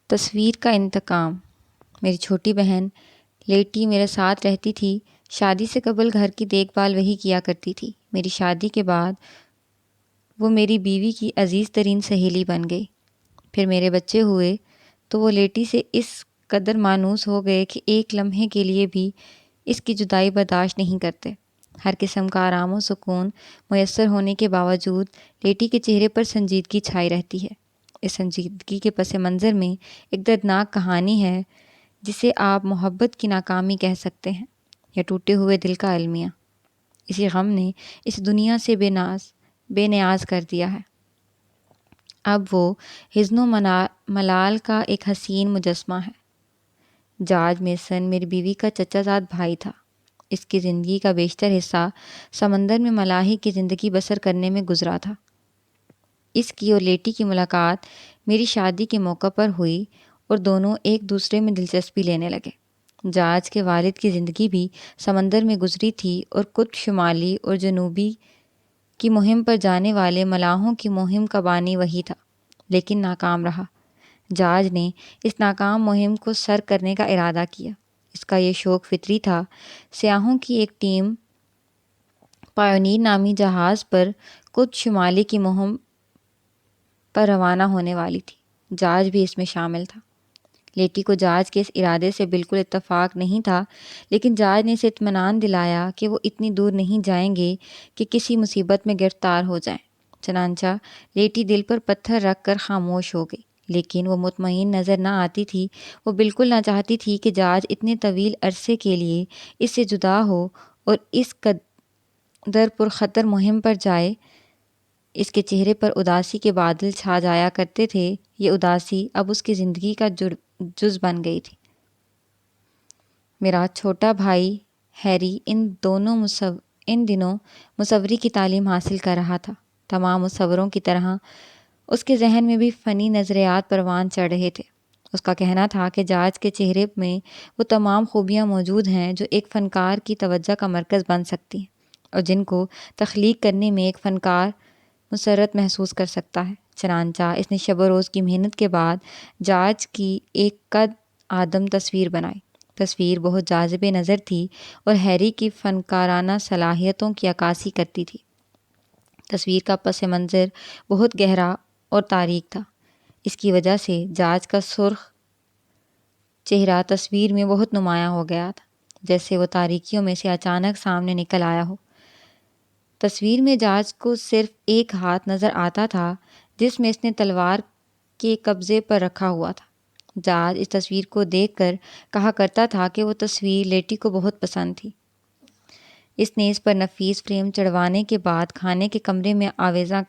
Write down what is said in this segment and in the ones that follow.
تصویر کا انتقام۔ میری چھوٹی بہن لیٹی میرے ساتھ رہتی تھی۔ شادی سے قبل گھر کی دیکھ بھال وہی کیا کرتی تھی۔ میری شادی کے بعد وہ میری بیوی کی عزیز ترین سہیلی بن گئی۔ پھر میرے بچے ہوئے تو وہ لیٹی سے اس قدر مانوس ہو گئے کہ ایک لمحے کے لیے بھی اس کی جدائی برداشت نہیں کرتے۔ ہر قسم کا آرام و سکون میسر ہونے کے باوجود لیٹی کے چہرے پر سنجیدگی چھائی رہتی ہے۔ اس سنجیدگی کے پس منظر میں ایک دردناک کہانی ہے جسے آپ محبت کی ناکامی کہہ سکتے ہیں یا ٹوٹے ہوئے دل کا المیہ۔ اسی غم نے اس دنیا سے بے نیاز کر دیا ہے۔ اب وہ حزن و ملال کا ایک حسین مجسمہ ہے۔ جارج میسن میری بیوی کا چچا زاد بھائی تھا۔ اس کی زندگی کا بیشتر حصہ سمندر میں ملاحی کی زندگی بسر کرنے میں گزرا تھا۔ اس کی اور لیٹی کی ملاقات میری شادی کے موقع پر ہوئی اور دونوں ایک دوسرے میں دلچسپی لینے لگے۔ جارج کے والد کی زندگی بھی سمندر میں گزری تھی اور قطب شمالی اور جنوبی کی مہم پر جانے والے ملاحوں کی مہم کا بانی وہی تھا، لیکن ناکام رہا۔ جارج نے اس ناکام مہم کو سر کرنے کا ارادہ کیا۔ اس کا یہ شوق فطری تھا۔ سیاحوں کی ایک ٹیم پائونیر نامی جہاز پر قطب شمالی کی مہم پر روانہ ہونے والی تھی۔ جارج بھی اس میں شامل تھا۔ لیٹی کو جارج کے اس ارادے سے بالکل اتفاق نہیں تھا، لیکن جارج نے اسے اطمینان دلایا کہ وہ اتنی دور نہیں جائیں گے کہ کسی مصیبت میں گرفتار ہو جائیں۔ چنانچہ لیٹی دل پر پتھر رکھ کر خاموش ہو گئی، لیکن وہ مطمئن نظر نہ آتی تھی۔ وہ بالکل نہ چاہتی تھی کہ جارج اتنے طویل عرصے کے لیے اس سے جدا ہو اور اس قدر پرخطر مہم پر جائے۔ اس کے چہرے پر اداسی کے بادل چھا جایا کرتے تھے۔ یہ اداسی اب اس کی زندگی کا جز بن گئی تھی۔ میرا چھوٹا بھائی ہیری ان دنوں مصوری کی تعلیم حاصل کر رہا تھا۔ تمام مصوروں کی طرح اس کے ذہن میں بھی فنی نظریات پروان چڑھ رہے تھے۔ اس کا کہنا تھا کہ جارج کے چہرے میں وہ تمام خوبیاں موجود ہیں جو ایک فنکار کی توجہ کا مرکز بن سکتی ہیں اور جن کو تخلیق کرنے میں ایک فنکار مسرت محسوس کر سکتا ہے۔ چنانچہ اس نے شب و روز کی محنت کے بعد جارج کی ایک قد آدم تصویر بنائی۔ تصویر بہت جاذب نظر تھی اور ہیری کی فنکارانہ صلاحیتوں کی عکاسی کرتی تھی۔ تصویر کا پس منظر بہت گہرا اور تاریک تھا۔ اس کی وجہ سے جارج کا سرخ چہرہ تصویر میں بہت نمایاں ہو گیا تھا، جیسے وہ تاریکیوں میں سے اچانک سامنے نکل آیا ہو۔ تصویر میں جارج کو صرف ایک ہاتھ نظر آتا تھا جس میں اس نے تلوار کے قبضے پر رکھا ہوا تھا۔ جارج اس تصویر کو دیکھ کر کہا کرتا تھا کہ وہ تصویر لیٹی کو بہت پسند تھی۔ اس نے اس پر نفیس فریم چڑھوانے کے بعد کھانے کے کمرے میں آویزاں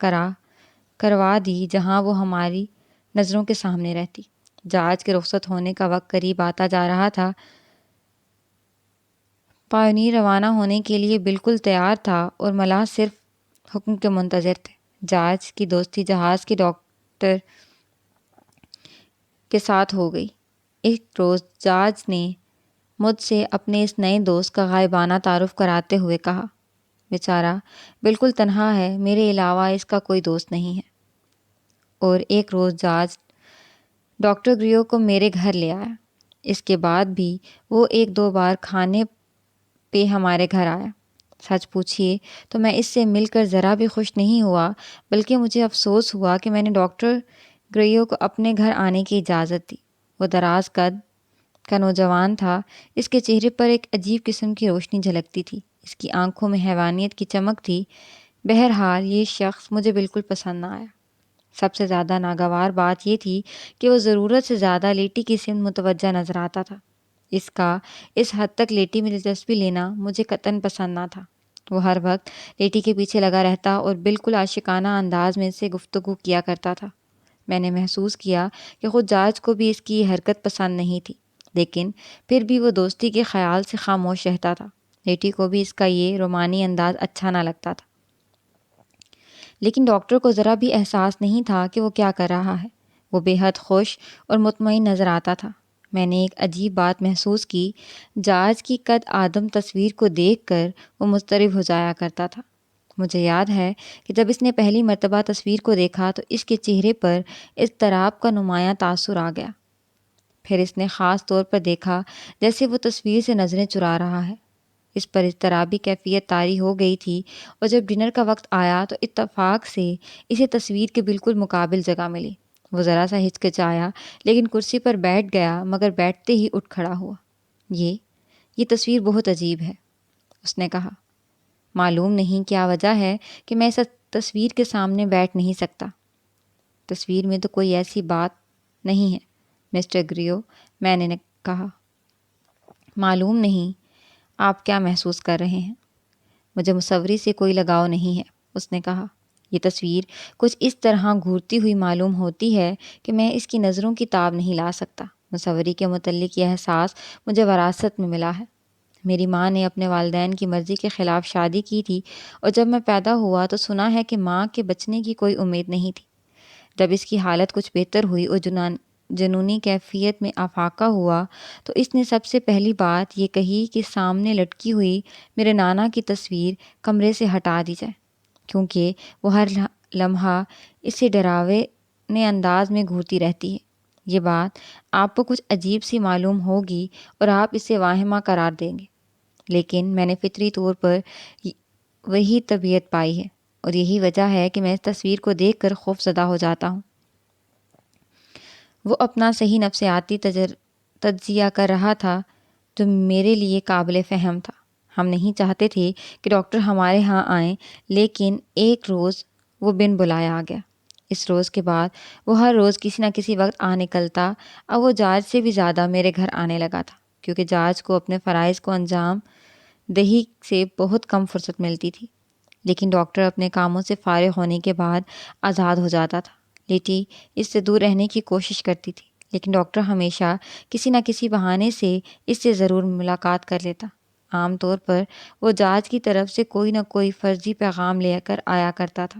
کروا دی جہاں وہ ہماری نظروں کے سامنے رہتی۔ جارج کے رخصت ہونے کا وقت قریب آتا جا رہا تھا۔ پائونیر روانہ ہونے کے لیے بالکل تیار تھا اور ملاح صرف حکم کے منتظر تھے۔ جارج کی دوستی جہاز کے ڈاکٹر کے ساتھ ہو گئی۔ ایک روز جارج نے مجھ سے اپنے اس نئے دوست کا غائبانہ تعارف کراتے ہوئے کہا، بیچارہ بالکل تنہا ہے، میرے علاوہ اس کا کوئی دوست نہیں ہے۔ اور ایک روز جارج ڈاکٹر گریو کو میرے گھر لے آیا۔ اس کے بعد بھی وہ ایک دو بار کھانے پہ ہمارے گھر آیا۔ سچ پوچھیے تو میں اس سے مل کر ذرا بھی خوش نہیں ہوا، بلکہ مجھے افسوس ہوا کہ میں نے ڈاکٹر گریو کو اپنے گھر آنے کی اجازت دی۔ وہ دراز قد کا نوجوان تھا۔ اس کے چہرے پر ایک عجیب قسم کی روشنی جھلکتی تھی۔ اس کی آنکھوں میں حیوانیت کی چمک تھی۔ بہرحال یہ شخص مجھے بالکل پسند نہ آیا۔ سب سے زیادہ ناگوار بات یہ تھی کہ وہ ضرورت سے زیادہ لیٹی کی سمت متوجہ نظر آتا تھا۔ اس حد تک لیٹی میں دلچسپی لینا مجھے قطعاً پسند نہ تھا۔ وہ ہر وقت لیٹی کے پیچھے لگا رہتا اور بالکل عاشقانہ انداز میں سے گفتگو کیا کرتا تھا۔ میں نے محسوس کیا کہ خود جارج کو بھی اس کی یہ حرکت پسند نہیں تھی، لیکن پھر بھی وہ دوستی کے خیال سے خاموش رہتا تھا۔ لیٹی کو بھی اس کا یہ رومانی انداز اچھا نہ لگتا تھا، لیکن ڈاکٹر کو ذرا بھی احساس نہیں تھا کہ وہ کیا کر رہا ہے۔ وہ بے حد خوش اور مطمئن نظر آتا تھا۔ میں نے ایک عجیب بات محسوس کی۔ جارج کی قد آدم تصویر کو دیکھ کر وہ مضطرب ہو جایا کرتا تھا۔ مجھے یاد ہے کہ جب اس نے پہلی مرتبہ تصویر کو دیکھا تو اس کے چہرے پر اضطراب کا نمایاں تاثر آ گیا۔ پھر اس نے خاص طور پر دیکھا جیسے وہ تصویر سے نظریں چرا رہا ہے۔ اس پر اضطرابی کیفیت طاری ہو گئی تھی، اور جب ڈنر کا وقت آیا تو اتفاق سے اسے تصویر کے بالکل مقابل جگہ ملی۔ وہ ذرا سا ہچکچایا لیکن کرسی پر بیٹھ گیا، مگر بیٹھتے ہی اٹھ کھڑا ہوا۔ یہ تصویر بہت عجیب ہے، اس نے کہا۔ معلوم نہیں کیا وجہ ہے کہ میں اس تصویر کے سامنے بیٹھ نہیں سکتا۔ تصویر میں تو کوئی ایسی بات نہیں ہے مسٹر گریو، میں نے کہا۔ معلوم نہیں آپ کیا محسوس کر رہے ہیں۔ مجھے مصوری سے کوئی لگاؤ نہیں ہے، اس نے کہا۔ یہ تصویر کچھ اس طرح گھورتی ہوئی معلوم ہوتی ہے کہ میں اس کی نظروں کی تاب نہیں لا سکتا۔ مصوری کے متعلق یہ احساس مجھے وراثت میں ملا ہے۔ میری ماں نے اپنے والدین کی مرضی کے خلاف شادی کی تھی، اور جب میں پیدا ہوا تو سنا ہے کہ ماں کے بچنے کی کوئی امید نہیں تھی۔ جب اس کی حالت کچھ بہتر ہوئی اور جنونی کیفیت میں افاقہ ہوا تو اس نے سب سے پہلی بات یہ کہی کہ سامنے لٹکی ہوئی میرے نانا کی تصویر کمرے سے ہٹا دی جائے، کیونکہ وہ ہر لمحہ اسے ڈراونے انداز میں گھورتی رہتی ہے۔ یہ بات آپ کو کچھ عجیب سی معلوم ہوگی اور آپ اسے واہمہ قرار دیں گے، لیکن میں نے فطری طور پر وہی طبیعت پائی ہے، اور یہی وجہ ہے کہ میں اس تصویر کو دیکھ کر خوف زدہ ہو جاتا ہوں۔ وہ اپنا صحیح نفسیاتی تجزیہ کر رہا تھا جو میرے لیے قابل فہم تھا۔ ہم نہیں چاہتے تھے کہ ڈاکٹر ہمارے ہاں آئیں، لیکن ایک روز وہ بن بلائے آ گیا۔ اس روز کے بعد وہ ہر روز کسی نہ کسی وقت آ نکلتا۔ اب وہ جارج سے بھی زیادہ میرے گھر آنے لگا تھا، کیونکہ جارج کو اپنے فرائض کو انجام دہی سے بہت کم فرصت ملتی تھی۔ لیکن ڈاکٹر اپنے کاموں سے فارغ ہونے کے بعد آزاد ہو جاتا تھا۔ لیٹی اس سے دور رہنے کی کوشش کرتی تھی، لیکن ڈاکٹر ہمیشہ کسی نہ کسی بہانے سے اس سے ضرور ملاقات کر لیتا۔ عام طور پر وہ جارج کی طرف سے کوئی نہ کوئی فرضی پیغام لے کر آیا کرتا تھا۔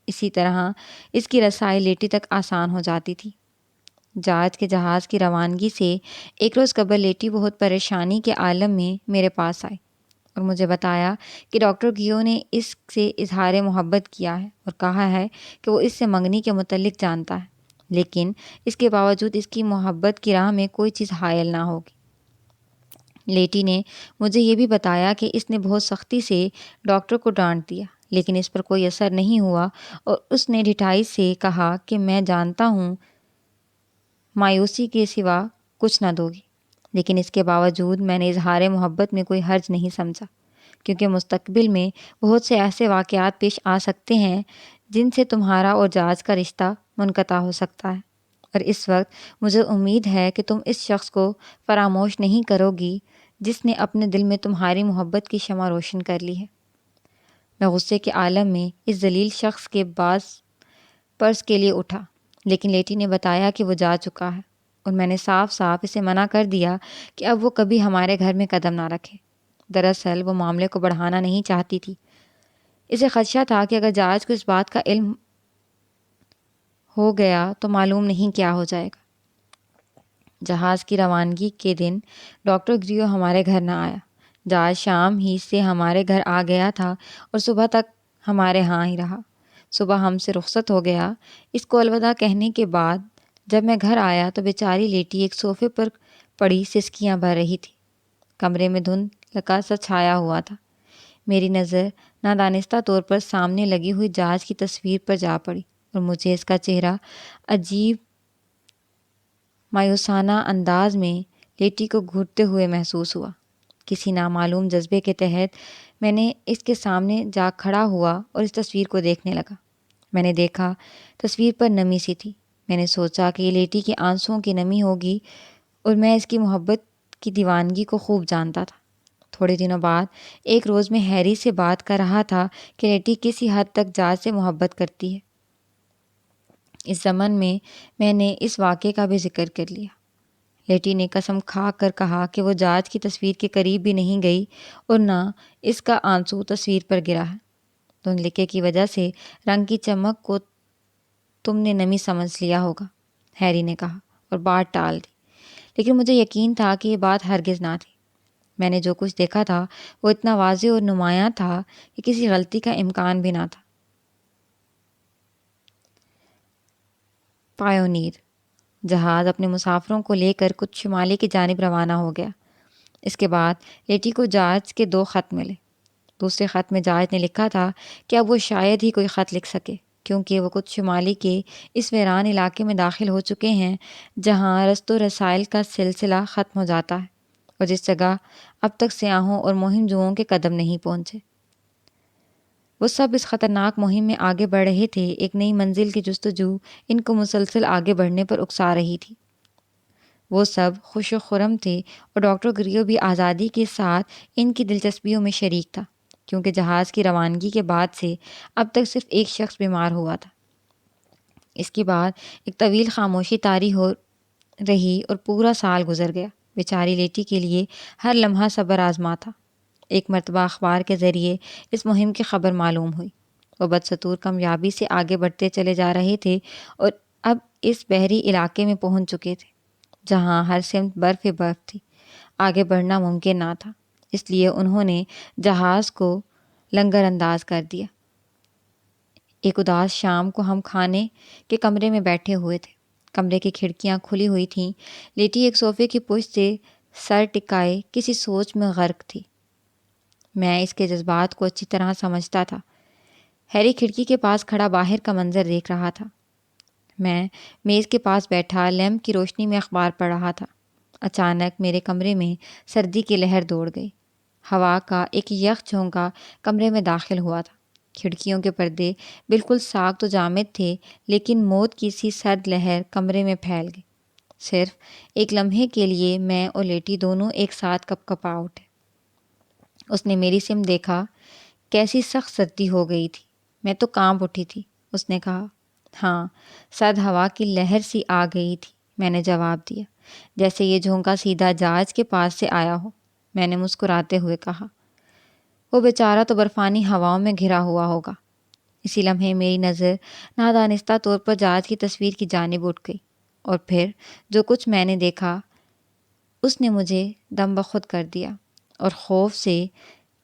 اسی طرح اس کی رسائی لیٹی تک آسان ہو جاتی تھی۔ جارج کے جہاز کی روانگی سے ایک روز قبل لیٹی بہت پریشانی کے عالم میں میرے پاس آئی اور مجھے بتایا کہ ڈاکٹر گیو نے اس سے اظہار محبت کیا ہے اور کہا ہے کہ وہ اس سے منگنی کے متعلق جانتا ہے، لیکن اس کے باوجود اس کی محبت کی راہ میں کوئی چیز حائل نہ ہوگی۔ لیٹی نے مجھے یہ بھی بتایا کہ اس نے بہت سختی سے ڈاکٹر کو ڈانٹ دیا، لیکن اس پر کوئی اثر نہیں ہوا، اور اس نے ڈھٹائی سے کہا کہ میں جانتا ہوں مایوسی کے سوا کچھ نہ دوگی، لیکن اس کے باوجود میں نے اظہار محبت میں کوئی حرج نہیں سمجھا، کیونکہ مستقبل میں بہت سے ایسے واقعات پیش آ سکتے ہیں جن سے تمہارا اور جارج کا رشتہ منقطع ہو سکتا ہے، اور اس وقت مجھے امید ہے کہ تم اس شخص کو فراموش نہیں کرو گی جس نے اپنے دل میں تمہاری محبت کی شمع روشن کر لی ہے۔ میں غصے کے عالم میں اس ذلیل شخص کے باز پرس کے لیے اٹھا، لیکن لیٹی نے بتایا کہ وہ جا چکا ہے، اور میں نے صاف صاف اسے منع کر دیا کہ اب وہ کبھی ہمارے گھر میں قدم نہ رکھے۔ دراصل وہ معاملے کو بڑھانا نہیں چاہتی تھی۔ اسے خدشہ تھا کہ اگر جارج کو اس بات کا علم ہو گیا تو معلوم نہیں کیا ہو جائے گا۔ جہاز کی روانگی کے دن ڈاکٹر گریو ہمارے گھر نہ آیا۔ جارج شام ہی سے ہمارے گھر آ گیا تھا اور صبح تک ہمارے ہاں ہی رہا۔ صبح ہم سے رخصت ہو گیا۔ اس کو الوداع کہنے کے بعد جب میں گھر آیا تو بیچاری لیٹی ایک صوفے پر پڑی سسکیاں بھر رہی تھی۔ کمرے میں دھندلا سا چھایا ہوا تھا۔ میری نظر نادانستہ طور پر سامنے لگی ہوئی جارج کی تصویر پر جا پڑی، اور مجھے اس کا چہرہ عجیب مایوسانہ انداز میں لیٹی کو گھورتے ہوئے محسوس ہوا۔ کسی نامعلوم جذبے کے تحت میں نے اس کے سامنے جا کھڑا ہوا اور اس تصویر کو دیکھنے لگا۔ میں نے دیکھا تصویر پر نمی سی تھی۔ میں نے سوچا کہ یہ لیٹی کے آنسوؤں کی نمی ہوگی، اور میں اس کی محبت کی دیوانگی کو خوب جانتا تھا۔ تھوڑے دنوں بعد ایک روز میں ہیری سے بات کر رہا تھا کہ لیٹی کسی حد تک جارج سے محبت کرتی ہے۔ اس ضمن میں نے اس واقعے کا بھی ذکر کر لیا۔ لیٹی نے قسم کھا کر کہا کہ وہ جارج کی تصویر کے قریب بھی نہیں گئی، اور نہ اس کا آنسو تصویر پر گرا ہے۔ دھندلکے کی وجہ سے رنگ کی چمک کو تم نے نمی سمجھ لیا ہوگا، ہیری نے کہا اور بات ٹال دی، لیکن مجھے یقین تھا کہ یہ بات ہرگز نہ تھی۔ میں نے جو کچھ دیکھا تھا وہ اتنا واضح اور نمایاں تھا کہ کسی غلطی کا امکان بھی نہ تھا۔ پائونیر جہاز اپنے مسافروں کو لے کر کچھ شمالی کی جانب روانہ ہو گیا۔ اس کے بعد لیٹی کو جارج کے 2 خط ملے۔ دوسرے خط میں جارج نے لکھا تھا کہ اب وہ شاید ہی کوئی خط لکھ سکے، کیونکہ وہ کچھ شمالی کے اس ویران علاقے میں داخل ہو چکے ہیں جہاں رست و رسائل کا سلسلہ ختم ہو جاتا ہے اور جس جگہ اب تک سیاحوں اور مہم جوؤں کے قدم نہیں پہنچے۔ وہ سب اس خطرناک مہم میں آگے بڑھ رہے تھے۔ ایک نئی منزل کی جستجو ان کو مسلسل آگے بڑھنے پر اکسا رہی تھی۔ وہ سب خوش و خرم تھے اور ڈاکٹر گریو بھی آزادی کے ساتھ ان کی دلچسپیوں میں شریک تھا، کیونکہ جہاز کی روانگی کے بعد سے اب تک صرف ایک شخص بیمار ہوا تھا۔ اس کے بعد ایک طویل خاموشی طاری ہو رہی اور پورا سال گزر گیا۔ بیچاری لیٹی کے لیے ہر لمحہ صبر آزما تھا۔ ایک مرتبہ اخبار کے ذریعے اس مہم کی خبر معلوم ہوئی۔ وہ بدستور کامیابی سے آگے بڑھتے چلے جا رہے تھے اور اب اس بحری علاقے میں پہنچ چکے تھے جہاں ہر سمت برف ہی برف تھی۔ آگے بڑھنا ممکن نہ تھا، اس لیے انہوں نے جہاز کو لنگر انداز کر دیا۔ ایک اداس شام کو ہم کھانے کے کمرے میں بیٹھے ہوئے تھے۔ کمرے کی کھڑکیاں کھلی ہوئی تھیں۔ لیٹی ایک صوفے کی پشت سے سر ٹکائے کسی سوچ میں غرق تھی۔ میں اس کے جذبات کو اچھی طرح سمجھتا تھا۔ ہیری کھڑکی کے پاس کھڑا باہر کا منظر دیکھ رہا تھا۔ میں میز کے پاس بیٹھا لیمپ کی روشنی میں اخبار پڑھ رہا تھا۔ اچانک میرے کمرے میں سردی کی لہر دوڑ گئی۔ ہوا کا ایک یخ جھونکا کمرے میں داخل ہوا تھا۔ کھڑکیوں کے پردے بالکل ساخت و جامد تھے، لیکن موت کی سی سرد لہر کمرے میں پھیل گئی۔ صرف ایک لمحے کے لیے میں اور لیٹی دونوں ایک ساتھ کپ کپا اٹھے۔ اس نے میری سمت دیکھا۔ کیسی سخت سردی ہو گئی تھی، میں تو کانپ اٹھی تھی۔ اس نے کہا، ہاں، سرد ہوا کی لہر سی آ گئی تھی۔ میں نے جواب دیا، جیسے یہ جھونکا سیدھا جہاز کے پاس سے آیا ہو۔ میں نے مسکراتے ہوئے کہا، وہ بیچارہ تو برفانی ہواؤں میں گھرا ہوا ہوگا۔ اسی لمحے میری نظر نادانستہ طور پر جہاز کی تصویر کی جانب اٹھ گئی، اور پھر جو کچھ میں نے دیکھا اس نے مجھے دم بخود کر دیا، اور خوف سے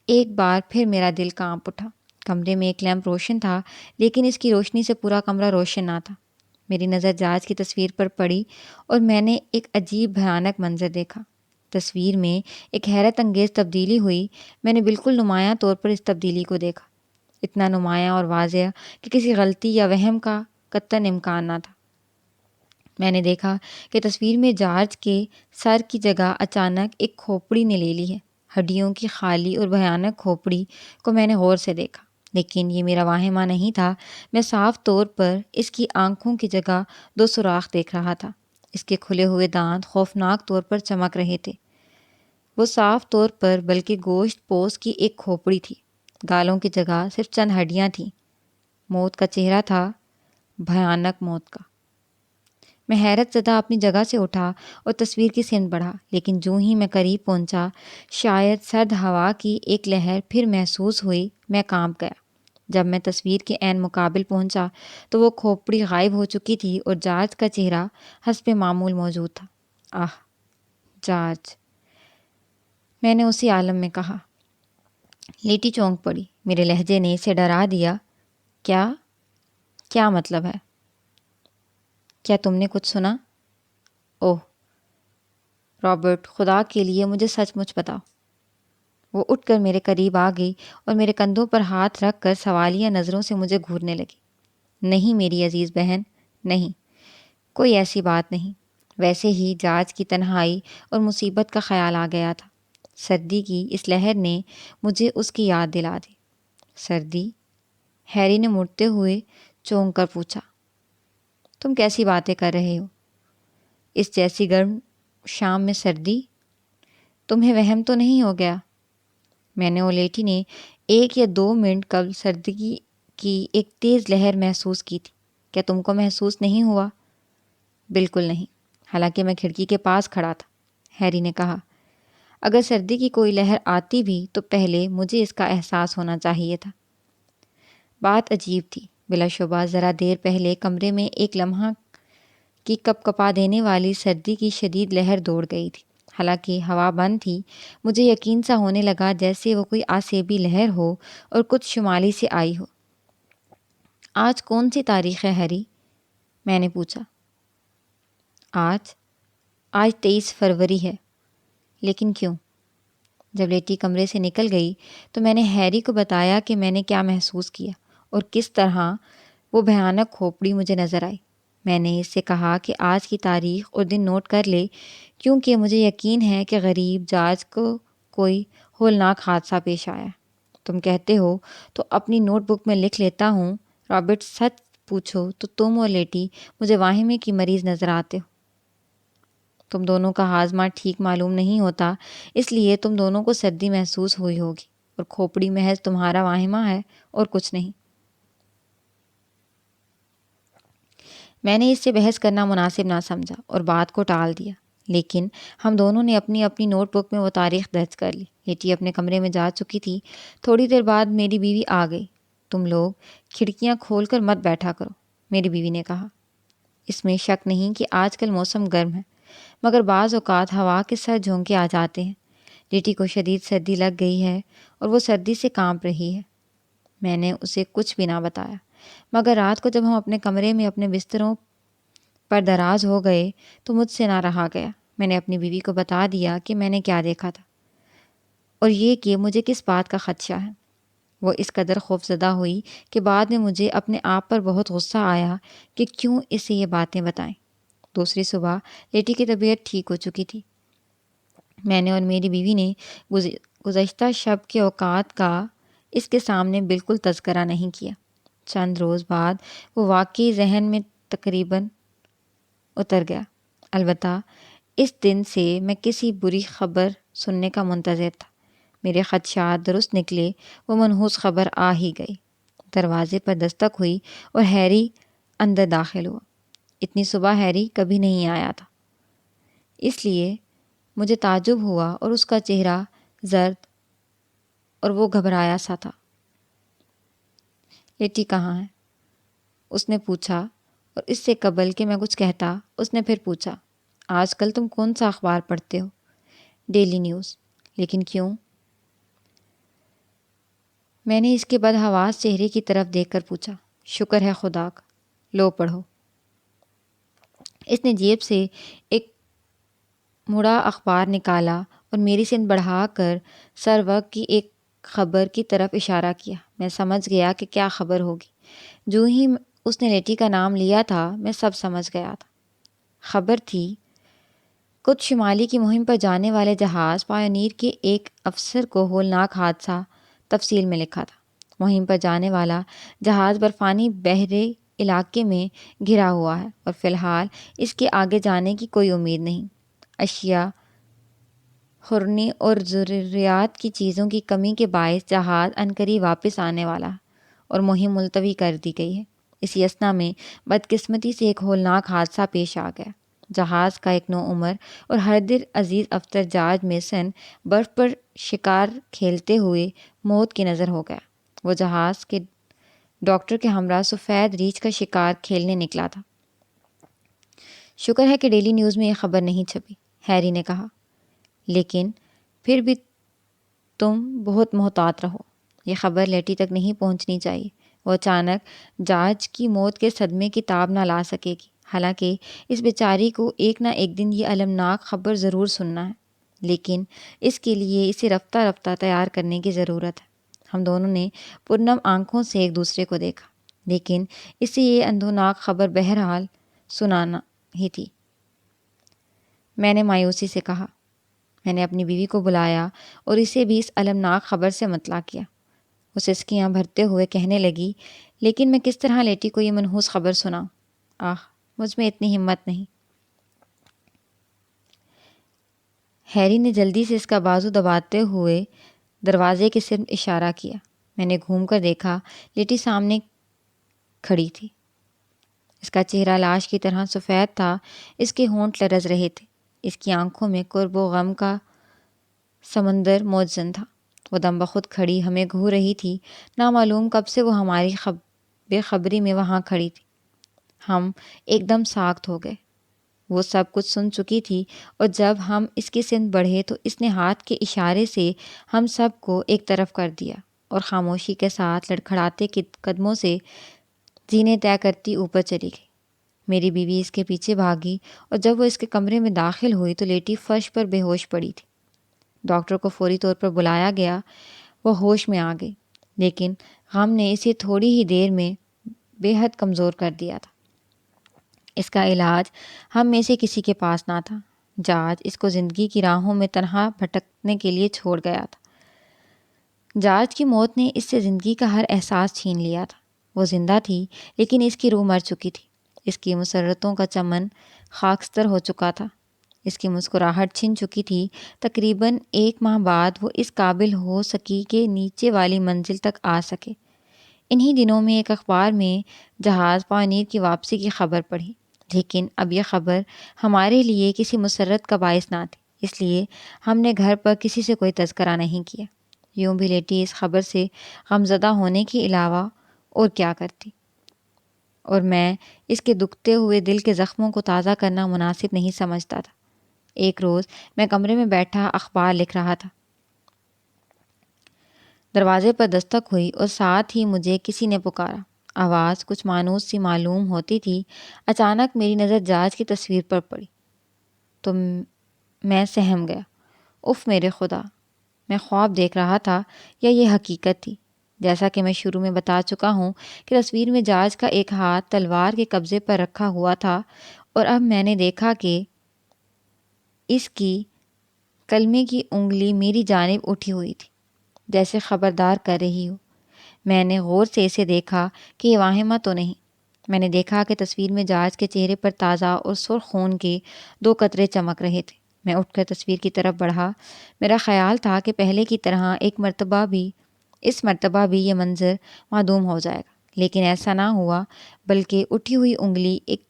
ایک بار پھر میرا دل کانپ اٹھا۔ کمرے میں ایک لیمپ روشن تھا، لیکن اس کی روشنی سے پورا کمرہ روشن نہ تھا۔ میری نظر جہاز کی تصویر پر پڑی اور میں نے ایک عجیب بھیانک منظر دیکھا۔ تصویر میں ایک حیرت انگیز تبدیلی ہوئی۔ میں نے بالکل نمایاں طور پر اس تبدیلی کو دیکھا، اتنا نمایاں اور واضح کہ کسی غلطی یا وہم کا قطعاً امکان نہ تھا۔ میں نے دیکھا کہ تصویر میں جارج کے سر کی جگہ اچانک ایک کھوپڑی نے لے لی ہے۔ ہڈیوں کی خالی اور بھیانک کھوپڑی کو میں نے غور سے دیکھا، لیکن یہ میرا واہمہ نہیں تھا۔ میں صاف طور پر اس کی آنکھوں کی جگہ 2 سوراخ دیکھ رہا تھا۔ اس کے کھلے ہوئے دانت خوفناک طور پر چمک رہے تھے۔ وہ صاف طور پر بلکہ گوشت پوش کی ایک کھوپڑی تھی۔ گالوں کی جگہ صرف چند ہڈیاں تھیں۔ موت کا چہرہ تھا، بھیانک موت کا۔ میں حیرت زدہ اپنی جگہ سے اٹھا اور تصویر کی سمت بڑھا، لیکن جوں ہی میں قریب پہنچا، شاید سرد ہوا کی ایک لہر پھر محسوس ہوئی۔ میں کانپ گیا۔ جب میں تصویر کے عین مقابل پہنچا تو وہ کھوپڑی غائب ہو چکی تھی اور جارج کا چہرہ حسب معمول موجود تھا۔ آہ جارج، میں نے اسی عالم میں کہا۔ لیٹی چونک پڑی۔ میرے لہجے نے اسے ڈرا دیا۔ کیا مطلب ہے؟ کیا تم نے کچھ سنا؟ اوہ رابرٹ، خدا کے لیے مجھے سچ مچ بتاؤ۔ وہ اٹھ کر میرے قریب آ گئی اور میرے کندھوں پر ہاتھ رکھ کر سوالیہ نظروں سے مجھے گھورنے لگی۔ نہیں میری عزیز بہن، نہیں، کوئی ایسی بات نہیں۔ ویسے ہی جہاز کی تنہائی اور مصیبت کا خیال آ گیا تھا۔ سردی کی اس لہر نے مجھے اس کی یاد دلا دی۔ سردی؟ ہیری نے مڑتے ہوئے چونک کر پوچھا۔ تم کیسی باتیں کر رہے ہو؟ اس جیسی گرم شام میں سردی؟ تمہیں وہم تو نہیں ہو گیا؟ میں نے اور لیٹی نے 1 یا 2 منٹ قبل سردی کی ایک تیز لہر محسوس کی تھی۔ کیا تم کو محسوس نہیں ہوا؟ بالکل نہیں، حالانکہ میں کھڑکی کے پاس کھڑا تھا، ہیری نے کہا۔ اگر سردی کی کوئی لہر آتی بھی تو پہلے مجھے اس کا احساس ہونا چاہیے تھا۔ بات عجیب تھی۔ بلا شبہ ذرا دیر پہلے کمرے میں ایک لمحہ کی کپ کپا دینے والی سردی کی شدید لہر دوڑ گئی تھی۔ حالانکہ ہوا بند تھی، مجھے یقین سا ہونے لگا جیسے وہ کوئی آسیبی لہر ہو اور کچھ شمالی سے آئی ہو۔ آج کون سی تاریخ ہے ہیری؟ میں نے پوچھا۔ آج 23 فروری ہے، لیکن کیوں؟ جب لیٹی کمرے سے نکل گئی تو میں نے ہیری کو بتایا کہ میں نے کیا محسوس کیا اور کس طرح وہ بھیانک کھوپڑی مجھے نظر آئی۔ میں نے اس سے کہا کہ آج کی تاریخ اور دن نوٹ کر لے، کیونکہ مجھے یقین ہے کہ غریب جارج کو کوئی ہولناک حادثہ پیش آیا۔ تم کہتے ہو تو اپنی نوٹ بک میں لکھ لیتا ہوں۔ رابرٹ، سچ پوچھو تو تم اور لیٹی مجھے واہمے کی مریض نظر آتے ہو۔ تم دونوں کا ہاضمہ ٹھیک معلوم نہیں ہوتا، اس لیے تم دونوں کو سردی محسوس ہوئی ہوگی، اور کھوپڑی محض تمہارا واہمہ ہے اور کچھ نہیں۔ میں نے اس سے بحث کرنا مناسب نہ سمجھا اور بات کو ٹال دیا، لیکن ہم دونوں نے اپنی اپنی نوٹ بک میں وہ تاریخ درج کر لی۔ لیٹی اپنے کمرے میں جا چکی تھی۔ تھوڑی دیر بعد میری بیوی آ گئی۔ تم لوگ کھڑکیاں کھول کر مت بیٹھا کرو، میری بیوی نے کہا۔ اس میں شک نہیں کہ آج کل موسم گرم ہے، مگر بعض اوقات ہوا کے سر جھونکے آ جاتے ہیں۔ لیٹی کو شدید سردی لگ گئی ہے اور وہ سردی سے کانپ رہی ہے۔ میں نے اسے کچھ بھی نہ بتایا، مگر رات کو جب ہم اپنے کمرے میں اپنے بستروں پر دراز ہو گئے تو مجھ سے نہ رہا گیا۔ میں نے اپنی بیوی کو بتا دیا کہ میں نے کیا دیکھا تھا اور یہ کہ مجھے کس بات کا خدشہ ہے۔ وہ اس قدر خوفزدہ ہوئی کہ بعد میں مجھے اپنے آپ پر بہت غصہ آیا کہ کیوں اسے یہ باتیں بتائیں۔ دوسری صبح لیٹی کی طبیعت ٹھیک ہو چکی تھی۔ میں نے اور میری بیوی نے گزشتہ شب کے اوقات کا اس کے سامنے بالکل تذکرہ نہیں کیا۔ چند روز بعد وہ واقعی ذہن میں تقریباً اتر گیا۔ البتہ اس دن سے میں کسی بری خبر سننے کا منتظر تھا۔ میرے خدشات درست نکلے، وہ منحوس خبر آ ہی گئی۔ دروازے پر دستک ہوئی اور ہیری اندر داخل ہوا۔ اتنی صبح ہیری کبھی نہیں آیا تھا، اس لیے مجھے تعجب ہوا اور اس کا چہرہ زرد اور وہ گھبرایا سا تھا۔ لیٹی کہاں ہے؟ اس نے پوچھا، اور اس سے قبل کہ میں کچھ کہتا اس نے پھر پوچھا، آج کل تم کون سا اخبار پڑھتے ہو؟ Daily news. لیکن کیوں؟ میں نے اس کے بدحواس چہرے کی طرف دیکھ کر پوچھا۔ شکر ہے خدا کا، لو پڑھو۔ اس نے جیب سے ایک مڑا اخبار نکالا اور میری سن بڑھا کر سر وقت کی ایک خبر کی طرف اشارہ کیا۔ میں سمجھ گیا کہ کیا خبر ہوگی۔ جو ہی اس نے لیٹی کا نام لیا تھا میں سب سمجھ گیا تھا۔ خبر تھی، کچھ شمالی کی مہم پر جانے والے جہاز پائونیر کے ایک افسر کو ہولناک حادثہ۔ تفصیل میں لکھا تھا، مہم پر جانے والا جہاز برفانی بحرے علاقے میں گھرا ہوا ہے اور فی الحال اس کے آگے جانے کی کوئی امید نہیں۔ اشیاء خوردنی اور ضروریات کی چیزوں کی کمی کے باعث جہاز عنقریب واپس آنے والا ہے اور مہم ملتوی کر دی گئی ہے۔ اسی اثنا میں بدقسمتی سے ایک ہولناک حادثہ پیش آ گیا۔ جہاز کا ایک نوعمر اور ہر دل عزیز افسر جارج میسن برف پر شکار کھیلتے ہوئے موت کی نظر ہو گیا۔ وہ جہاز کے ڈاکٹر کے ہمراہ سفید ریچھ کا شکار کھیلنے نکلا تھا۔ شکر ہے کہ ڈیلی نیوز میں یہ خبر نہیں چھپی، ہیری نے کہا، لیکن پھر بھی تم بہت محتاط رہو۔ یہ خبر لیٹی تک نہیں پہنچنی چاہیے۔ وہ اچانک جارج کی موت کے صدمے کی تاب نہ لا سکے گی، حالانکہ اس بیچاری کو ایک نہ ایک دن یہ المناک خبر ضرور سننا ہے، لیکن اس کے لیے اسے رفتہ رفتہ تیار کرنے کی ضرورت ہے۔ ہم دونوں نے پرنم آنکھوں سے ایک دوسرے کو دیکھا، لیکن اسے یہ اندھوناک خبر بہرحال سنانا ہی تھی۔ میں نے مایوسی سے کہا۔ میں نے اپنی بیوی کو بلایا اور اسے بھی اس المناک خبر سے مطلع کیا۔ وہ سسکیاں بھرتے ہوئے کہنے لگی، لیکن میں کس طرح لیٹی کو یہ منحوس خبر سناؤں؟ مجھ میں اتنی ہمت نہیں۔ ہیری نے جلدی سے اس کا بازو دباتے ہوئے دروازے کی سمت اشارہ کیا۔ میں نے گھوم کر دیکھا، لیٹی سامنے کھڑی تھی۔ اس کا چہرہ لاش کی طرح سفید تھا، اس کے ہونٹ لرز رہے تھے، اس کی آنکھوں میں کرب و غم کا سمندر موجزن تھا۔ وہ دم بخود کھڑی ہمیں گھور رہی تھی، نامعلوم کب سے وہ ہماری بے خبری میں وہاں کھڑی تھی۔ ہم ایک دم ساکت ہو گئے۔ وہ سب کچھ سن چکی تھی، اور جب ہم اس کی سمت بڑھے تو اس نے ہاتھ کے اشارے سے ہم سب کو ایک طرف کر دیا اور خاموشی کے ساتھ لڑکھڑاتے قدموں سے زینے طے کرتی اوپر چلی گئی۔ میری بیوی اس کے پیچھے بھاگی اور جب وہ اس کے کمرے میں داخل ہوئی تو لیٹی فرش پر بے ہوش پڑی تھی۔ ڈاکٹر کو فوری طور پر بلایا گیا۔ وہ ہوش میں آ گئی، لیکن غم نے اسے تھوڑی ہی دیر میں بے حد کمزور کر دیا تھا۔ اس کا علاج ہم میں سے کسی کے پاس نہ تھا۔ جارج اس کو زندگی کی راہوں میں تنہا بھٹکنے کے لیے چھوڑ گیا تھا۔ جارج کی موت نے اس سے زندگی کا ہر احساس چھین لیا تھا۔ وہ زندہ تھی لیکن اس کی روح مر چکی تھی۔ اس کی مسرتوں کا چمن خاکستر ہو چکا تھا۔ اس کی مسکراہٹ چھن چکی تھی۔ تقریباً 1 ماہ بعد وہ اس قابل ہو سکی کہ نیچے والی منزل تک آ سکے۔ انہی دنوں میں ایک اخبار میں جہاز پاونیر کی واپسی کی خبر پڑھی، لیکن اب یہ خبر ہمارے لیے کسی مسرت کا باعث نہ تھی، اس لیے ہم نے گھر پر کسی سے کوئی تذکرہ نہیں کیا۔ یوں بھی لیٹی اس خبر سے غمزدہ ہونے کے علاوہ اور کیا کرتی، اور میں اس کے دکھتے ہوئے دل کے زخموں کو تازہ کرنا مناسب نہیں سمجھتا تھا۔ ایک روز میں کمرے میں بیٹھا اخبار لکھ رہا تھا۔ دروازے پر دستک ہوئی اور ساتھ ہی مجھے کسی نے پکارا۔ آواز کچھ مانوس سی معلوم ہوتی تھی۔ اچانک میری نظر جارج کی تصویر پر پڑی تو میں سہم گیا۔ اف میرے خدا! میں خواب دیکھ رہا تھا یا یہ حقیقت تھی؟ جیسا کہ میں شروع میں بتا چکا ہوں کہ تصویر میں جارج کا ایک ہاتھ تلوار کے قبضے پر رکھا ہوا تھا، اور اب میں نے دیکھا کہ اس کی کلمے کی انگلی میری جانب اٹھی ہوئی تھی، جیسے خبردار کر رہی ہو۔ میں نے غور سے اسے دیکھا کہ یہ واہمہ تو نہیں۔ میں نے دیکھا کہ تصویر میں جارج کے چہرے پر تازہ اور سرخ خون کے 2 قطرے چمک رہے تھے۔ میں اٹھ کر تصویر کی طرف بڑھا۔ میرا خیال تھا کہ پہلے کی طرح اس مرتبہ بھی یہ منظر معدوم ہو جائے گا، لیکن ایسا نہ ہوا، بلکہ اٹھی ہوئی انگلی ایک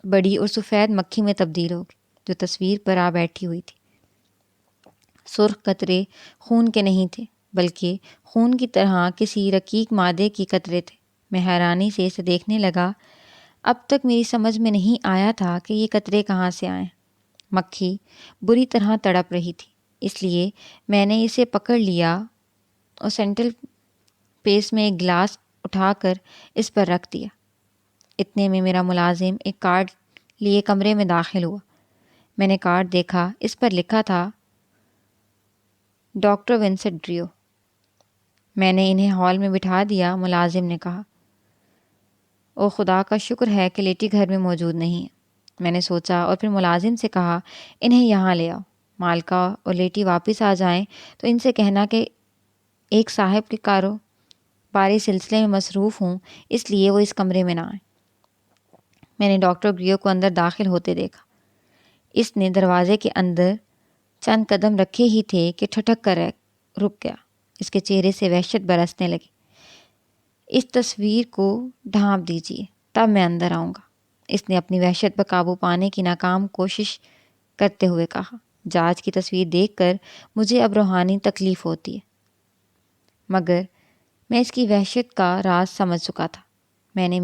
بڑی اور سفید مکھی میں تبدیل ہو گئی جو تصویر پر آ بیٹھی ہوئی تھی۔ سرخ قطرے خون کے نہیں تھے، بلکہ خون کی طرح کسی رقیق مادے کی قطرے تھے۔ میں حیرانی سے اسے دیکھنے لگا۔ اب تک میری سمجھ میں نہیں آیا تھا کہ یہ قطرے کہاں سے آئے۔ مکھی بری طرح تڑپ رہی تھی، اس لیے میں نے اسے پکڑ لیا اور سینٹرل پیس میں ایک گلاس اٹھا کر اس پر رکھ دیا۔ اتنے میں میرا ملازم ایک کارڈ لیے کمرے میں داخل ہوا۔ میں نے کارڈ دیکھا، اس پر لکھا تھا ڈاکٹر ونسنٹ ڈریو۔ میں نے انہیں ہال میں بٹھا دیا۔ ملازم نے کہا، او خدا کا شکر ہے کہ لیٹی گھر میں موجود نہیں ہے۔ میں نے سوچا اور پھر ملازم سے کہا، انہیں یہاں لے آؤ۔ مالکہ اور لیٹی واپس آ جائیں تو ان سے کہنا کہ ایک صاحب کے کاروباری سلسلے میں مصروف ہوں، اس لیے وہ اس کمرے میں نہ آئیں۔ میں نے ڈاکٹر گریو کو اندر داخل ہوتے دیکھا۔ اس نے دروازے کے اندر چند قدم رکھے ہی تھے کہ ٹھٹک کر رک گیا۔ اس کے چہرے سے وحشت برسنے لگی۔ اس تصویر کو ڈھانپ دیجیے، تب میں اندر آؤں گا، اس نے اپنی وحشت پر قابو پانے کی ناکام کوشش کرتے ہوئے کہا۔ جارج کی تصویر دیکھ کر مجھے اب روحانی تکلیف ہوتی ہے، مگر میں اس کی وحشت کا راز سمجھ چکا تھا۔ میں نے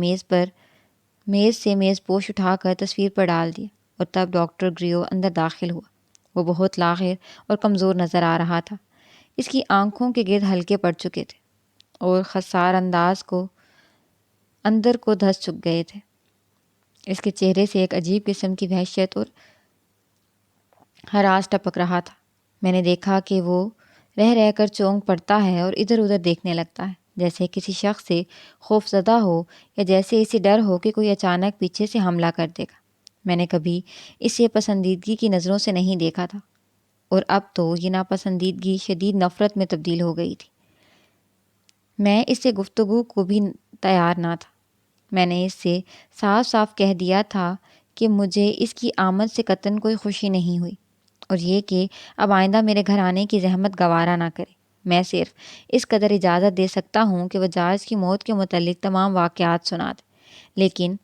میز سے میز پوش اٹھا کر تصویر پر ڈال دیا، اور تب ڈاکٹر گریو اندر داخل ہوا۔ وہ بہت لاغر اور کمزور نظر آ رہا تھا۔ اس کی آنکھوں کے گرد ہلکے پڑ چکے تھے اور خسار انداز کو اندر کو دھس چک گئے تھے۔ اس کے چہرے سے ایک عجیب قسم کی وحشت اور ہراس ٹپک رہا تھا۔ میں نے دیکھا کہ وہ رہ رہ کر چونک پڑتا ہے اور ادھر ادھر دیکھنے لگتا ہے، جیسے کسی شخص سے خوف زدہ ہو یا جیسے اسے ڈر ہو کہ کوئی اچانک پیچھے سے حملہ کر دے گا۔ میں نے کبھی اسے پسندیدگی کی نظروں سے نہیں دیکھا تھا، اور اب تو یہ ناپسندیدگی شدید نفرت میں تبدیل ہو گئی تھی۔ میں اس سے گفتگو کو بھی تیار نہ تھا۔ میں نے اس سے صاف صاف کہہ دیا تھا کہ مجھے اس کی آمد سے قطعاً کوئی خوشی نہیں ہوئی، اور یہ کہ اب آئندہ میرے گھر آنے کی زحمت گوارا نہ کرے۔ میں صرف اس قدر اجازت دے سکتا ہوں کہ وہ جارج کی موت کے متعلق تمام واقعات سنا دے، لیکن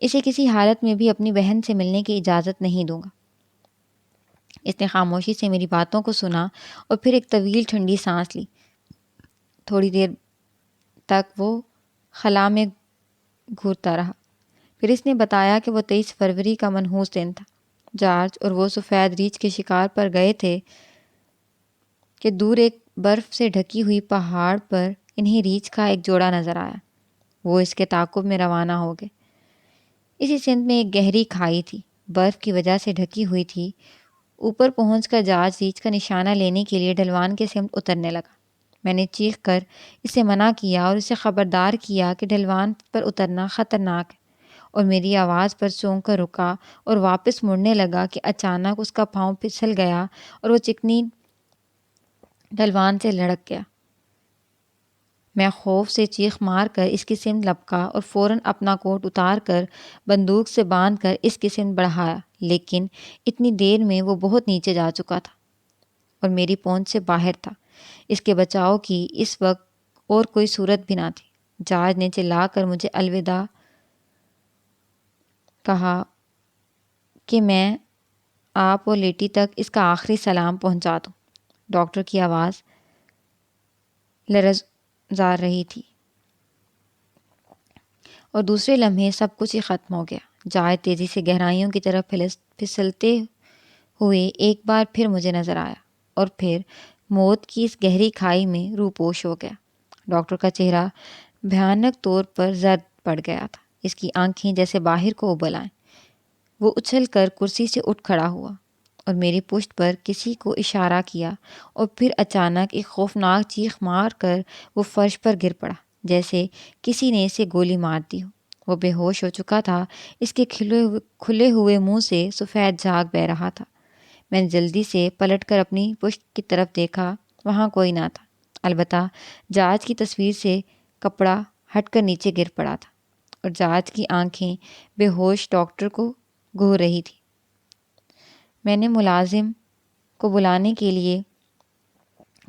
اسے کسی حالت میں بھی اپنی بہن سے ملنے کی اجازت نہیں دوں گا۔ اس نے خاموشی سے میری باتوں کو سنا اور پھر ایک طویل ٹھنڈی سانس لی۔ تھوڑی دیر تک وہ خلا میں گھورتا رہا، پھر اس نے بتایا کہ وہ 23 فروری کا منحوس دن تھا۔ جارج اور وہ سفید ریچھ کے شکار پر گئے تھے کہ دور ایک برف سے ڈھکی ہوئی پہاڑ پر انہیں ریچھ کا ایک جوڑا نظر آیا۔ وہ اس کے تعاقب میں روانہ ہو گئے۔ اسی سمت میں ایک گہری کھائی تھی، برف کی وجہ سے ڈھکی ہوئی تھی۔ اوپر پہنچ کر جہاز ریچھ کا نشانہ لینے کے لیے ڈھلوان کے سمت اترنے لگا۔ میں نے چیخ کر اسے منع کیا اور اسے خبردار کیا کہ ڈھلوان پر اترنا خطرناک ہے، اور میری آواز پر چونک کر رکا اور واپس مڑنے لگا کہ اچانک اس کا پاؤں پھسل گیا اور وہ چکنی ڈھلوان سے لڑک گیا۔ میں خوف سے چیخ مار کر اس کی سمت لپکا اور فوراً اپنا کوٹ اتار کر بندوق سے باندھ کر اس کی سمت بڑھایا، لیکن اتنی دیر میں وہ بہت نیچے جا چکا تھا اور میری پہنچ سے باہر تھا۔ اس کے بچاؤ کی اس وقت اور کوئی صورت بھی نہ تھی۔ جہاز نے چلا کر مجھے الوداع کہا کہ میں آپ اور لیٹی تک اس کا آخری سلام پہنچا دوں۔ ڈاکٹر کی آواز لرزا رہی تھی اور دوسرے لمحے سب کچھ ہی ختم ہو گیا۔ جہاز تیزی سے گہرائیوں کی طرف پھسلتے ہوئے ایک بار پھر مجھے نظر آیا اور پھر موت کی اس گہری کھائی میں روپوش ہو گیا۔ ڈاکٹر کا چہرہ بھیانک طور پر زرد پڑ گیا تھا، اس کی آنکھیں جیسے باہر کو ابل آئیں۔ وہ اچھل کر کرسی سے اٹھ کھڑا ہوا اور میری پشت پر کسی کو اشارہ کیا، اور پھر اچانک ایک خوفناک چیخ مار کر وہ فرش پر گر پڑا جیسے کسی نے اسے گولی مار دی ہو۔ وہ بے ہوش ہو چکا تھا، اس کے کھلے ہوئے منہ سے سفید جھاگ بہہ رہا تھا۔ میں نے جلدی سے پلٹ کر اپنی پشت کی طرف دیکھا، وہاں کوئی نہ تھا، البتہ جہاز کی تصویر سے کپڑا ہٹ کر نیچے گر پڑا تھا اور جہاز کی آنکھیں بے ہوش ڈاکٹر کو گھور رہی تھی۔ میں نے ملازم کو بلانے کے لیے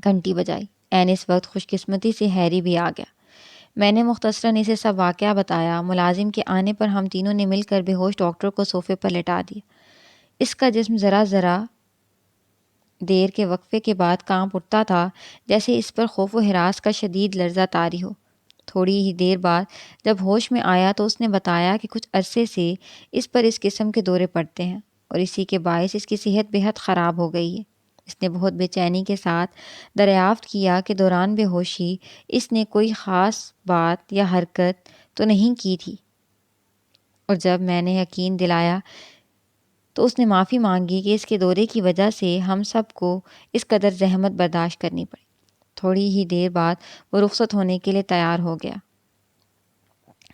گھنٹی بجائی۔ عین اس وقت خوش قسمتی سے ہیری بھی آ گیا۔ میں نے مختصراً اسے سب واقعہ بتایا۔ ملازم کے آنے پر ہم تینوں نے مل کر بے ہوش ڈاکٹر کو صوفے پر لٹا دیا۔ اس کا جسم ذرا ذرا دیر کے وقفے کے بعد کانپ اٹھتا تھا، جیسے اس پر خوف و ہراس کا شدید لرزہ طاری ہو۔ تھوڑی ہی دیر بعد جب ہوش میں آیا تو اس نے بتایا کہ کچھ عرصے سے اس پر اس قسم کے دورے پڑتے ہیں اور اسی کے باعث اس کی صحت بے حد خراب ہو گئی ہے۔ اس نے بہت بے چینی کے ساتھ دریافت کیا کہ دوران بے ہوشی اس نے کوئی خاص بات یا حرکت تو نہیں کی تھی، اور جب میں نے یقین دلایا تو اس نے معافی مانگی کہ اس کے دورے کی وجہ سے ہم سب کو اس قدر زحمت برداشت کرنی پڑی۔ تھوڑی ہی دیر بعد وہ رخصت ہونے کے لیے تیار ہو گیا۔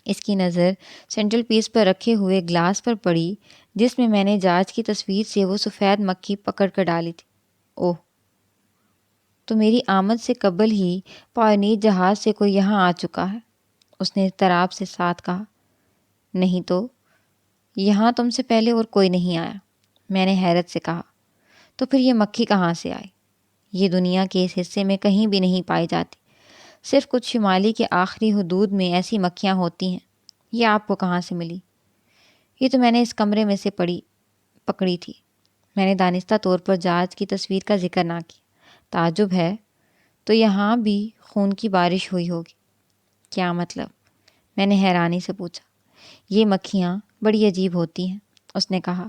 اس کی نظر سینٹرل پیس پر رکھے ہوئے گلاس پر پڑی جس میں میں نے جہاز کی تصویر سے وہ سفید مکھی پکڑ کر ڈالی تھی۔ اوہ، تو میری آمد سے قبل ہی پائونیر جہاز سے کوئی یہاں آ چکا ہے، اس نے اضطراب سے ساتھ کہا۔ نہیں تو یہاں تم سے پہلے اور کوئی نہیں آیا، میں نے حیرت سے کہا۔ تو پھر یہ مکھی کہاں سے آئی؟ یہ دنیا کے اس حصے میں کہیں بھی نہیں پائی جاتی، صرف کچھ شمالی کے آخری حدود میں ایسی مکھیاں ہوتی ہیں۔ یہ آپ کو کہاں سے ملی؟ یہ تو میں نے اس کمرے میں سے پکڑی تھی۔ میں نے دانستہ طور پر جہاز کی تصویر کا ذکر نہ کیا۔ تعجب ہے، تو یہاں بھی خون کی بارش ہوئی ہوگی؟ کیا مطلب؟ میں نے حیرانی سے پوچھا۔ یہ مکھیاں بڑی عجیب ہوتی ہیں، اس نے کہا۔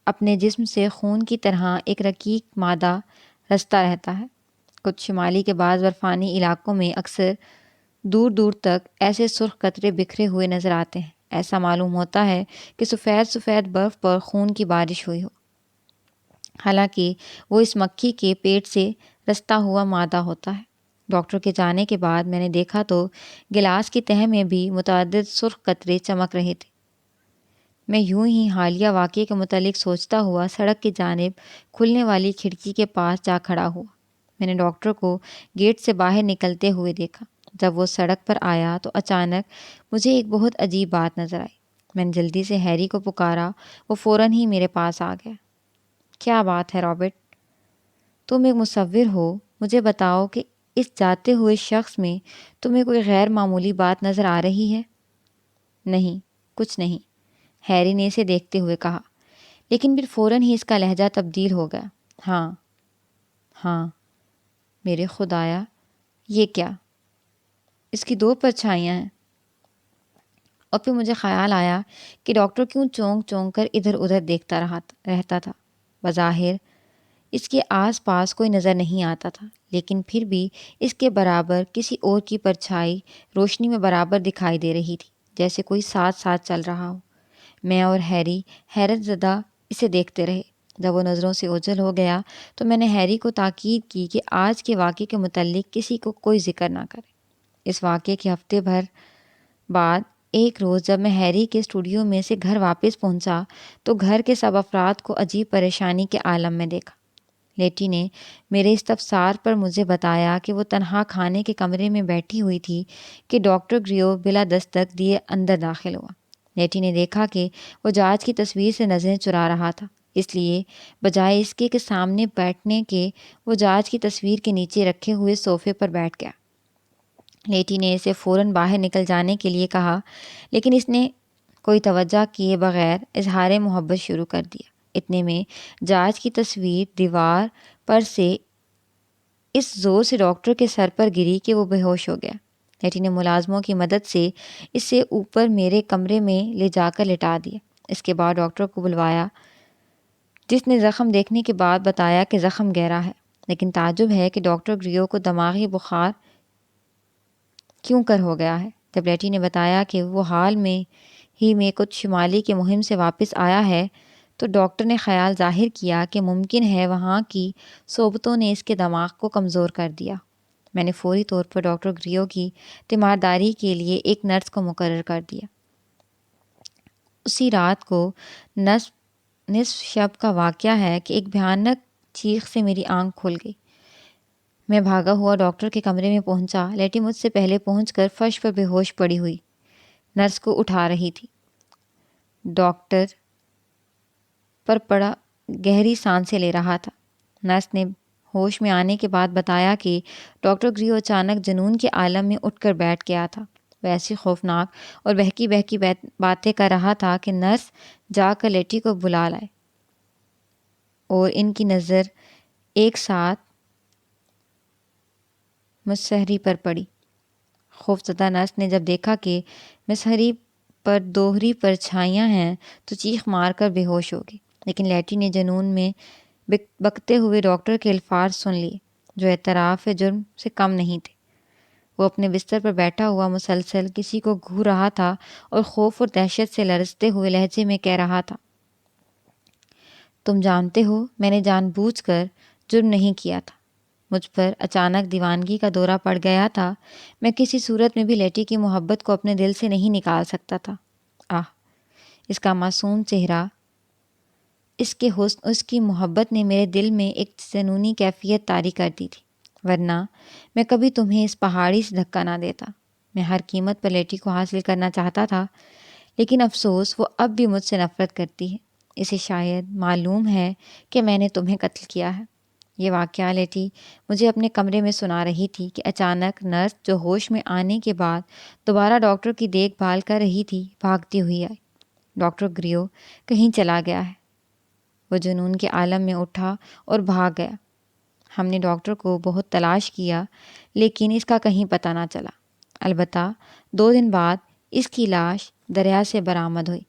اپنے جسم سے خون کی طرح ایک رقیق مادہ رستا رہتا ہے۔ کچھ شمالی کے بعض برفانی علاقوں میں اکثر دور دور تک ایسے سرخ قطرے بکھرے ہوئے نظر آتے ہیں۔ ایسا معلوم ہوتا ہے کہ سفید سفید برف پر خون کی بارش ہوئی ہو، حالانکہ وہ اس مکھی کے پیٹ سے رستا ہوا مادہ ہوتا ہے۔ ڈاکٹر کے جانے کے بعد میں نے دیکھا تو گلاس کی تہہ میں بھی متعدد سرخ قطرے چمک رہے تھے۔ میں یوں ہی حالیہ واقعے کے متعلق سوچتا ہوا سڑک کی جانب کھلنے والی کھڑکی کے پاس جا کھڑا ہوا۔ میں نے ڈاکٹر کو گیٹ سے باہر نکلتے ہوئے دیکھا۔ جب وہ سڑک پر آیا تو اچانک مجھے ایک بہت عجیب بات نظر آئی۔ میں نے جلدی سے ہیری کو پکارا، وہ فوراً ہی میرے پاس آ گیا۔ کیا بات ہے رابرٹ؟ تم ایک مصور ہو، مجھے بتاؤ کہ اس جاتے ہوئے شخص میں تمہیں کوئی غیر معمولی بات نظر آ رہی ہے؟ نہیں، کچھ نہیں، ہیری نے اسے دیکھتے ہوئے کہا، لیکن پھر فوراً ہی اس کا لہجہ تبدیل ہو گیا۔ ہاں ہاں، میرے خدایا، یہ کیا؟ اس کی دو پرچھائیاں ہیں۔ اور پھر مجھے خیال آیا کہ ڈاکٹر کیوں چونک چونک کر ادھر ادھر دیکھتا رہتا تھا۔ بظاہر اس کے آس پاس کوئی نظر نہیں آتا تھا، لیکن پھر بھی اس کے برابر کسی اور کی پرچھائی روشنی میں برابر دکھائی دے رہی تھی، جیسے کوئی ساتھ ساتھ چل رہا ہو۔ میں اور ہیری حیرت زدہ اسے دیکھتے رہے۔ جب وہ نظروں سے اوجھل ہو گیا تو میں نے ہیری کو تاکید کی کہ آج کے واقعے کے متعلق کسی کو کوئی ذکر نہ کرے۔ اس واقعے کے ہفتے بھر بعد ایک روز جب میں ہیری کے اسٹوڈیو میں سے گھر واپس پہنچا تو گھر کے سب افراد کو عجیب پریشانی کے عالم میں دیکھا۔ لیٹی نے میرے استفسار پر مجھے بتایا کہ وہ تنہا کھانے کے کمرے میں بیٹھی ہوئی تھی کہ ڈاکٹر گریو بلا دستک دیے اندر داخل ہوا۔ لیٹی نے دیکھا کہ وہ جاج کی تصویر سے نظریں چرا رہا تھا، اس لیے بجائے اس کے سامنے بیٹھنے کے وہ جاج کی تصویر کے نیچے رکھے ہوئے صوفے پر بیٹھ گیا۔ لیٹی نے اسے فوراً باہر نکل جانے کے لیے کہا، لیکن اس نے کوئی توجہ کیے بغیر اظہار محبت شروع کر دیا۔ اتنے میں جاج کی تصویر دیوار پر سے اس زور سے ڈاکٹر کے سر پر گری کہ وہ بے ہوش ہو گیا۔ لیٹی نے ملازموں کی مدد سے اسے اوپر میرے کمرے میں لے جا کر لٹا دیا۔ اس کے بعد ڈاکٹر کو بلوایا، جس نے زخم دیکھنے کے بعد بتایا کہ زخم گہرا ہے، لیکن تعجب ہے کہ ڈاکٹر گریو کو دماغی بخار کیوں کر ہو گیا ہے۔ جب لیٹی نے بتایا کہ وہ حال میں ہی میں کچھ شمالی کی مہم سے واپس آیا ہے تو ڈاکٹر نے خیال ظاہر کیا کہ ممکن ہے وہاں کی صحبتوں نے اس کے دماغ کو کمزور کر دیا۔ میں نے فوری طور پر ڈاکٹر گریو کی تیمارداری کے لیے ایک نرس کو مقرر کر دیا۔ اسی رات کو نصف شب کا واقعہ ہے کہ ایک بھیانک چیخ سے میری آنکھ کھل گئی۔ میں بھاگا ہوا ڈاکٹر کے کمرے میں پہنچا۔ لیٹی مجھ سے پہلے پہنچ کر فرش پر بے ہوش پڑی ہوئی نرس کو اٹھا رہی تھی۔ ڈاکٹر پر پڑا گہری سانسیں لے رہا تھا۔ نرس نے ہوش میں آنے کے بعد بتایا کہ ڈاکٹر گریو اچانک جنون کے عالم میں اٹھ کر بیٹھ گیا تھا۔ وہ ایسی خوفناک اور بہکی باتیں کر رہا تھا کہ نرس جا کر لیٹی کو بلا لائے اور ان کی نظر ایک ساتھ مسحری پر پڑی۔ خوفزدہ نرس نے جب دیکھا کہ مسحری پر دوہری پرچھائیاں ہیں تو چیخ مار کر بے ہوش ہو گئی، لیکن لیٹی نے جنون میں بکتے ہوئے ڈاکٹر کے الفاظ سن لیے جو اعتراف جرم سے کم نہیں تھے۔ وہ اپنے بستر پر بیٹھا ہوا مسلسل کسی کو گھور رہا تھا اور خوف اور دہشت سے لرزتے ہوئے لہجے میں کہہ رہا تھا، تم جانتے ہو میں نے جان بوجھ کر جرم نہیں کیا تھا، مجھ پر اچانک دیوانگی کا دورہ پڑ گیا تھا، میں کسی صورت میں بھی لیٹی کی محبت کو اپنے دل سے نہیں نکال سکتا تھا۔ اس کا معصوم چہرہ، اس کے حسن، اس کی محبت نے میرے دل میں ایک جنونی کیفیت طاری کر دی تھی، ورنہ میں کبھی تمہیں اس پہاڑی سے دھکا نہ دیتا۔ میں ہر قیمت پر لیٹی کو حاصل کرنا چاہتا تھا، لیکن افسوس وہ اب بھی مجھ سے نفرت کرتی ہے۔ اسے شاید معلوم ہے کہ میں نے تمہیں قتل کیا ہے۔ یہ واقعہ لیٹی مجھے اپنے کمرے میں سنا رہی تھی کہ اچانک نرس جو ہوش میں آنے کے بعد دوبارہ ڈاکٹر کی دیکھ بھال کر رہی تھی بھاگتی ہوئی آئی۔ ڈاکٹر گریو کہیں چلا گیا ہے۔ وہ جنون کے عالم میں اٹھا اور بھاگ گیا۔ ہم نے ڈاکٹر کو بہت تلاش کیا لیکن اس کا کہیں پتہ نہ چلا۔ البتہ 2 دن بعد اس کی لاش دریا سے برآمد ہوئی۔